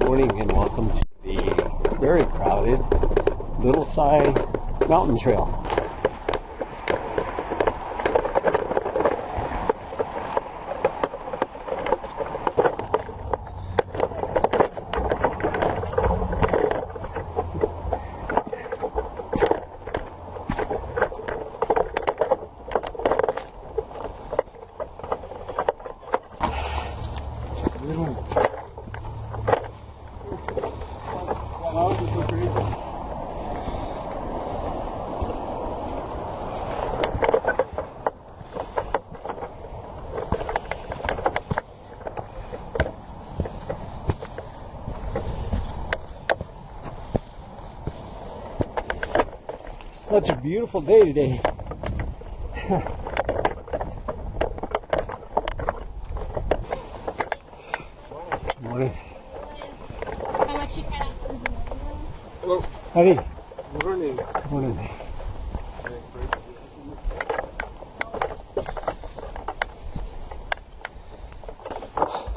morning and welcome to the very crowded Little Side Mountain Trail. Such a beautiful day today. Morning. How much you cut out? Hello. Howdy. Morning. Morning.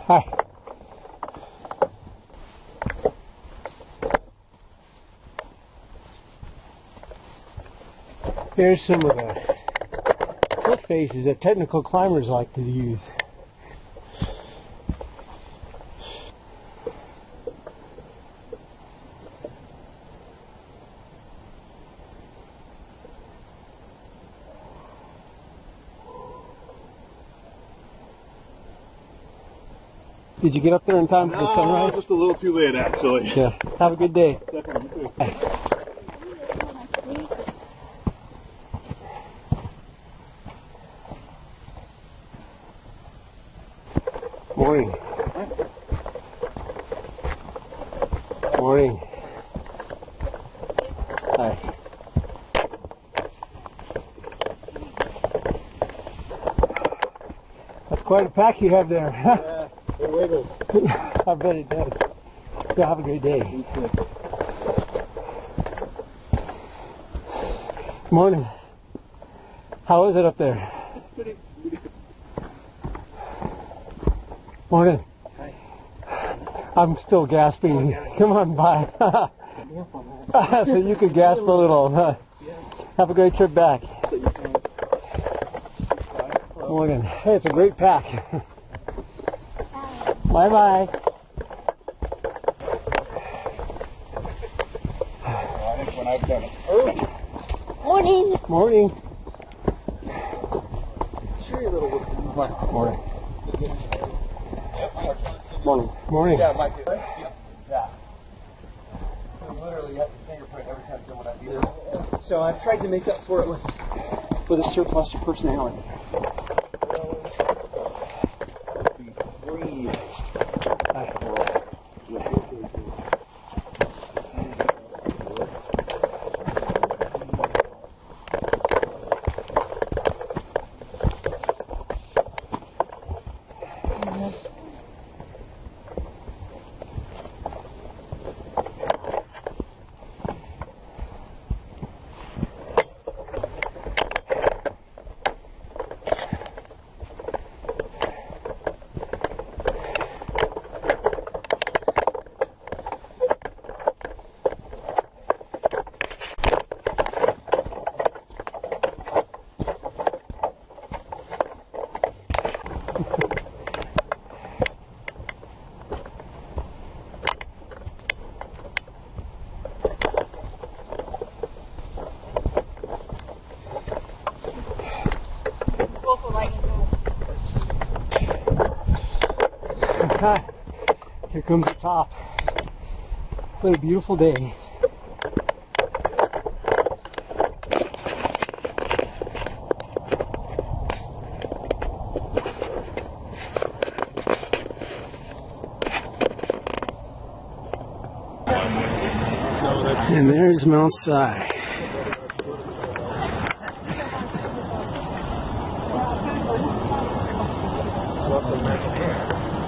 Hi. Here's some of the cliff faces that technical climbers like to use. Did you get up there in time for the sunrise? Just a little too late, actually. Yeah. Have a good day. Definitely. Morning. Morning. Hi. That's quite a pack you have there. Yeah, it wiggles. I bet it does. Yeah, have a great day. Morning. How is it up there? Morning. Hi. I'm still gasping. Come on by. So you could gasp a little. Have a great trip back. Morning. Hey, it's a great pack. Bye-bye. When I've done it early. Morning. Morning. Sure, you little woman. Morning. Morning. Morning. Yeah, Mike. Yeah. So literally, you have to fingerprint every time someone I do. So I've tried to make up for it with a surplus of personality. Breathe. Here comes the top. What a beautiful day. And there's Mount Si. Lots of magic hair.